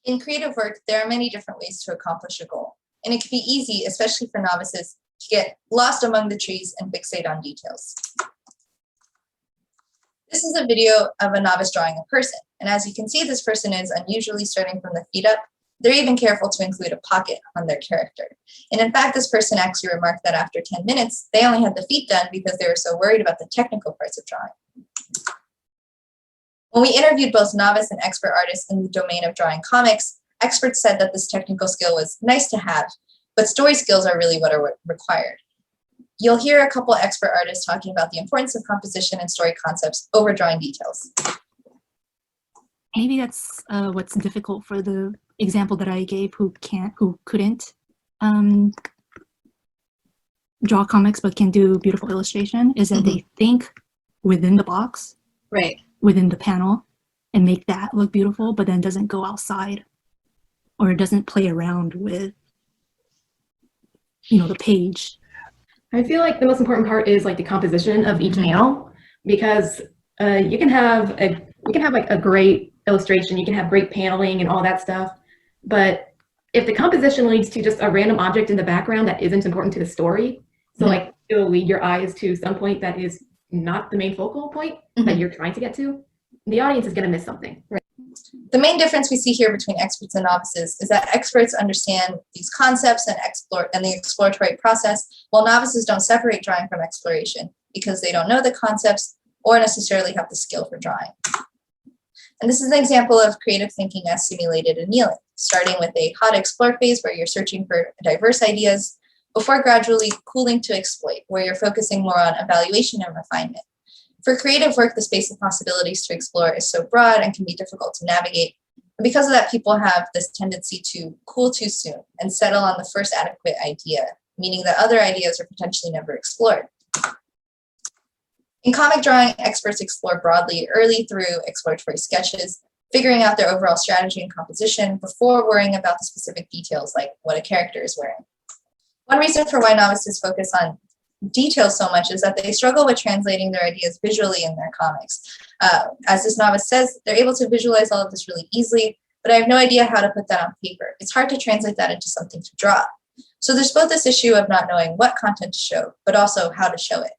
In creative work, there are many different ways to accomplish a goal, and it can be easy, especially for novices, to get lost among the trees and fixate on details. This is a video of a novice drawing a person, and as you can see, this person is unusually starting from the feet up. They're even careful to include a pocket on their character. And in fact, this person actually remarked that after 10 minutes, they only had the feet done because they were so worried about the technical parts of drawing. When we interviewed both novice and expert artists in the domain of drawing comics, experts said that this technical skill was nice to have, but story skills are really what are required. You'll hear a couple expert artists talking about the importance of composition and story concepts over drawing details. Maybe that's what's difficult for the example that I gave, who couldn't draw comics but can do beautiful illustration, is that they think within the box, right, within the panel, and make that look beautiful, but then doesn't go outside or doesn't play around with, the page. I feel like the most important part is like the composition of each panel, because you can have like a great illustration, you can have great paneling and all that stuff, but if the composition leads to just a random object in the background that isn't important to the story, so like it'll lead your eyes to some point that is not the main focal point that you're trying to get to, the audience is going to miss something. Right. The main difference we see here between experts and novices is that experts understand these concepts and the exploratory process, while novices don't separate drawing from exploration because they don't know the concepts or necessarily have the skill for drawing. And this is an example of creative thinking as simulated annealing, starting with a hot explore phase where you're searching for diverse ideas before gradually cooling to exploit, where you're focusing more on evaluation and refinement. For creative work, the space of possibilities to explore is so broad and can be difficult to navigate. And because of that, people have this tendency to cool too soon and settle on the first adequate idea, meaning that other ideas are potentially never explored. In comic drawing, experts explore broadly early through exploratory sketches, figuring out their overall strategy and composition before worrying about the specific details like what a character is wearing. One reason for why novices focus on details so much is that they struggle with translating their ideas visually in their comics. As this novice says, they're able to visualize all of this really easily, but I have no idea how to put that on paper. It's hard to translate that into something to draw. So there's both this issue of not knowing what content to show, but also how to show it.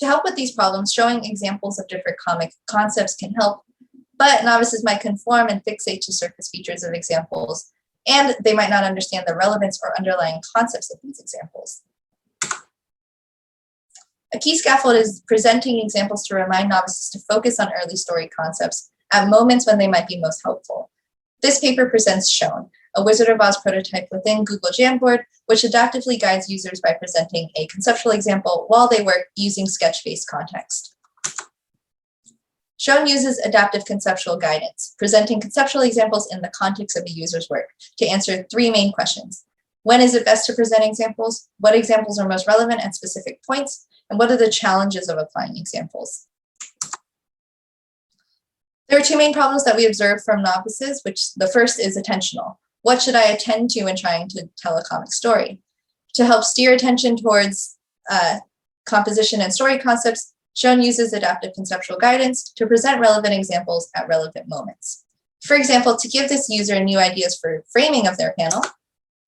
To help with these problems, showing examples of different comic concepts can help, but novices might conform and fixate to surface features of examples, and they might not understand the relevance or underlying concepts of these examples. A key scaffold is presenting examples to remind novices to focus on early story concepts at moments when they might be most helpful. This paper presents Shöwn, a Wizard of Oz prototype within Google Jamboard, which adaptively guides users by presenting a conceptual example while they work using sketch-based context. Shöwn uses adaptive conceptual guidance, presenting conceptual examples in the context of a user's work to answer three main questions. When is it best to present examples? What examples are most relevant at specific points? And what are the challenges of applying examples? There are two main problems that we observe from novices, which the first is attentional. What should I attend to when trying to tell a comic story? To help steer attention towards composition and story concepts, Shöwn uses adaptive conceptual guidance to present relevant examples at relevant moments. For example, to give this user new ideas for framing of their panel,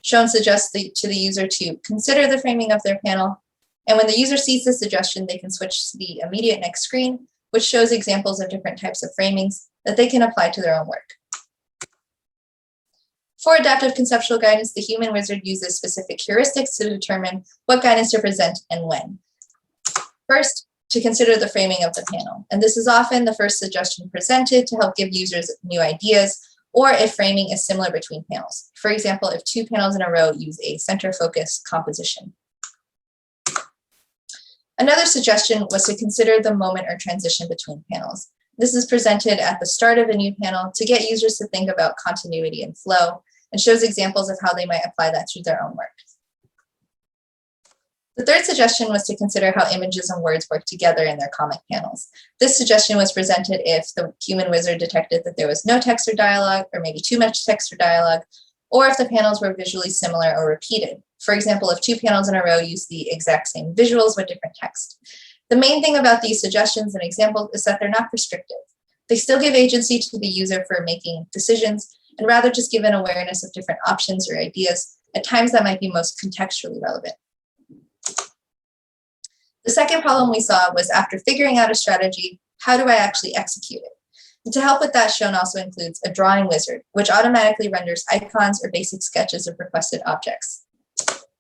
Shöwn suggests to the user to consider the framing of their panel, and when the user sees the suggestion, they can switch to the immediate next screen, which shows examples of different types of framings that they can apply to their own work. For adaptive conceptual guidance, the human wizard uses specific heuristics to determine what guidance to present and when. First, to consider the framing of the panel. And this is often the first suggestion presented to help give users new ideas, or if framing is similar between panels. For example, if two panels in a row use a center focus composition. Another suggestion was to consider the moment or transition between panels. This is presented at the start of a new panel to get users to think about continuity and flow, and shows examples of how they might apply that to their own work. The third suggestion was to consider how images and words work together in their comic panels. This suggestion was presented if the human wizard detected that there was no text or dialogue, or maybe too much text or dialogue, or if the panels were visually similar or repeated. For example, if two panels in a row use the exact same visuals with different text. The main thing about these suggestions and examples is that they're not prescriptive. They still give agency to the user for making decisions, and rather just give an awareness of different options or ideas at times that might be most contextually relevant. The second problem we saw was, after figuring out a strategy, how do I actually execute it? And to help with that, Shöwn also includes a drawing wizard, which automatically renders icons or basic sketches of requested objects.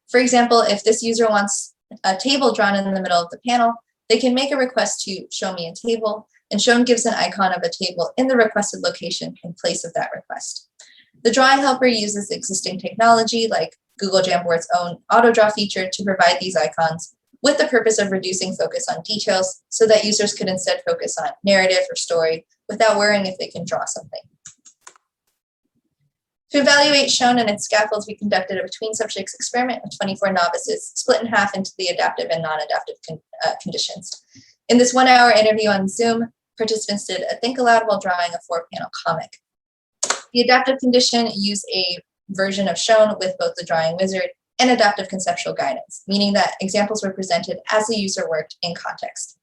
For example, if this user wants a table drawn in the middle of the panel, they can make a request to show me a table, and Shöwn gives an icon of a table in the requested location in place of that request. The drawing helper uses existing technology like Google Jamboard's own auto draw feature to provide these icons, with the purpose of reducing focus on details so that users could instead focus on narrative or story without worrying if they can draw something. To evaluate Shöwn and its scaffolds, we conducted a between subjects experiment with 24 novices, split in half into the adaptive and non-adaptive conditions. In this 1-hour interview on Zoom, participants did a think aloud while drawing a 4-panel comic. The adaptive condition used a version of Shöwn with both the drawing wizard and adaptive conceptual guidance, meaning that examples were presented as the user worked in context.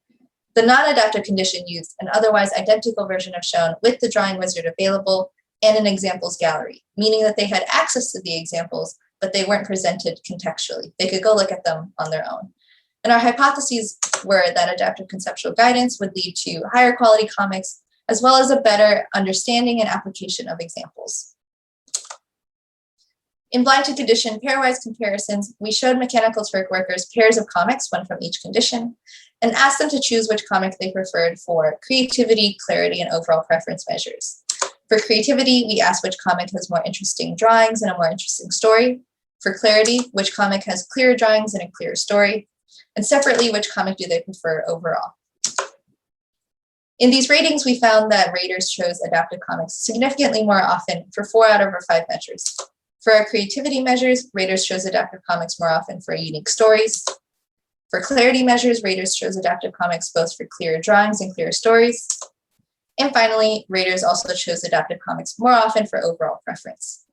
The non-adaptive condition used an otherwise identical version of Shöwn with the drawing wizard available and an examples gallery, meaning that they had access to the examples, but they weren't presented contextually. They could go look at them on their own. And our hypotheses were that adaptive conceptual guidance would lead to higher quality comics, as well as a better understanding and application of examples. In blind to condition pairwise comparisons, we showed Mechanical Turk workers pairs of comics, one from each condition, and asked them to choose which comic they preferred for creativity, clarity, and overall preference measures. For creativity, we asked which comic has more interesting drawings and a more interesting story. For clarity, which comic has clearer drawings and a clearer story. And separately, which comic do they prefer overall. In these ratings, we found that raters chose adaptive comics significantly more often for 4 out of our 5 measures. For our creativity measures, raters chose adaptive comics more often for unique stories. For clarity measures, raters chose adaptive comics both for clearer drawings and clearer stories. And finally, raters also chose adaptive comics more often for overall preference.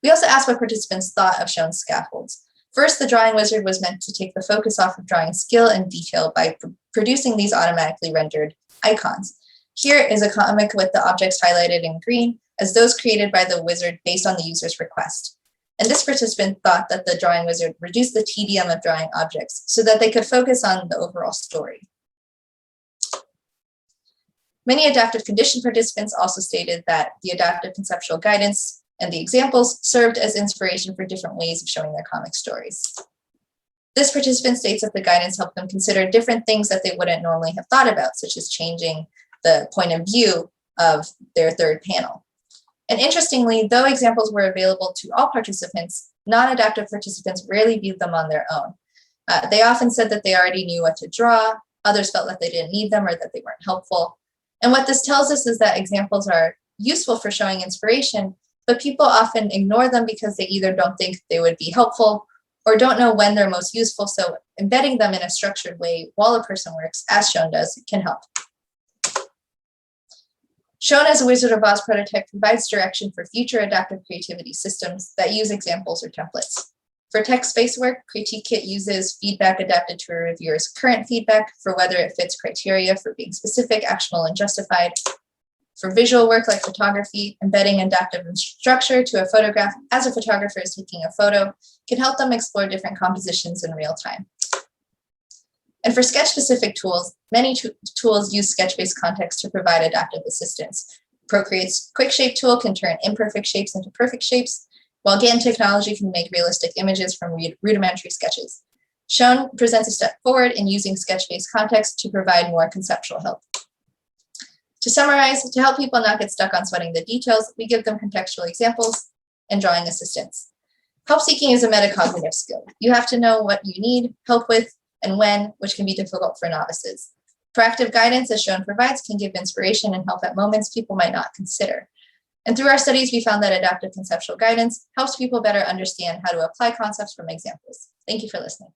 We also asked what participants thought of Shöwn's scaffolds. First, the drawing wizard was meant to take the focus off of drawing skill and detail by producing these automatically rendered icons. Here is a comic with the objects highlighted in green as those created by the wizard based on the user's request. And this participant thought that the drawing wizard reduced the tedium of drawing objects so that they could focus on the overall story. Many adaptive condition participants also stated that the adaptive conceptual guidance and the examples served as inspiration for different ways of showing their comic stories. This participant states that the guidance helped them consider different things that they wouldn't normally have thought about, such as changing the point of view of their third panel. And interestingly, though examples were available to all participants, non-adaptive participants rarely viewed them on their own. They often said that they already knew what to draw, others felt that they didn't need them or that they weren't helpful. And what this tells us is that examples are useful for showing inspiration, but people often ignore them because they either don't think they would be helpful or don't know when they're most useful, so embedding them in a structured way while a person works, as Shöwn does, can help. Shöwn as a Wizard of Oz prototype provides direction for future adaptive creativity systems that use examples or templates. For text-based work, Critique Kit uses feedback adapted to a reviewer's current feedback for whether it fits criteria for being specific, actionable, and justified. For visual work like photography, embedding adaptive structure to a photograph as a photographer is taking a photo can help them explore different compositions in real time. And for sketch-specific tools, many tools use sketch-based context to provide adaptive assistance. Procreate's Quick Shape tool can turn imperfect shapes into perfect shapes, while GAN technology can make realistic images from rudimentary sketches. Shöwn presents a step forward in using sketch-based context to provide more conceptual help. To summarize, to help people not get stuck on sweating the details, we give them contextual examples and drawing assistance. Help seeking is a metacognitive skill. You have to know what you need help with and when, which can be difficult for novices. Proactive guidance, as Shöwn provides, can give inspiration and help at moments people might not consider. And through our studies, we found that adaptive conceptual guidance helps people better understand how to apply concepts from examples. Thank you for listening.